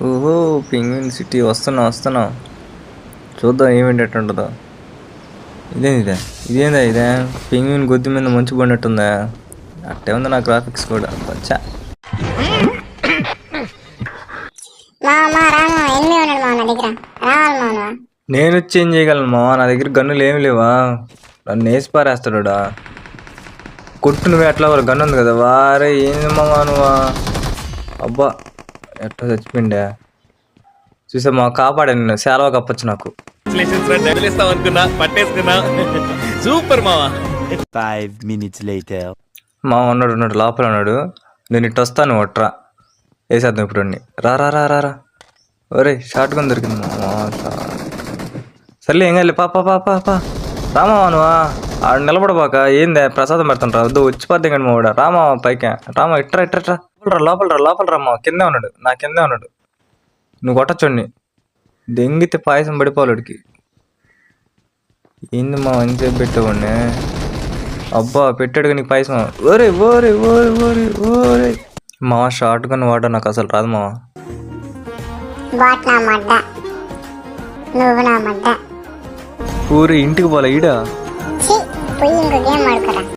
ఓహో! Penguin city వస్తున్నా. చూద్దాం ఏమేంటి ఎట్టుంటదో. ఇదేందిదే? ఇదే? పెంగ్విన్ గొద్దు మీద మంచు పడినట్టుందా? అట్టే ఉంది నా గ్రాఫిక్స్ కూడా. ఛ! నేనొచ్చి ఏం చేయగలను మావా? నా దగ్గర గన్నులు ఏమి లేవా? నన్ను వేసి పారేస్తాడా? కొట్టు నువ్వే అట్లా గన్ను ఉంది కదా. వారే ఏంది మావా నువ్వా? అబ్బా ఎట్లా చచ్చిపోయిండే. చూసా మా కాపాడా నిన్ను. సేలవ కప్పచ్చు నాకు. సూపర్ మావా. 5 minutes later. మా ఉన్నాడు లోపల ఉన్నాడు. నేను ఇటు వస్తాను ఒట్రా వేసేద్దాం ఇప్పుడు. రా. ఒరే షార్ట్ గన్ దొరికింది మావా. సర్లే ఏం కాదు. పా రామా నువ్వా ఆడ నిలబడబాక. ఏందే ప్రసాదం పెడుతుంటా వద్దు వచ్చిపోద్ది కానీ మావాడ. రామా పైకి రామా ఇట్రా లోపల రామా. కిందే ఉన్నాడు. నా కిందే ఉన్నాడు. నువ్వు కొట్టచ్చండి. దెంగితే పాయసం పడిపోవాడికి. ఏంది మా ఎంతసేపు పెట్టావండి. అబ్బా పెట్టాడు నీకు పాయసం. ఓరే మా షార్ట్ గన్ వాడ నాకు అసలు రాదు మావా. ఊరి ఇంటికి పోలే ఈడ. పోయి ఇంకో గేమ్ ఆడుకోరా.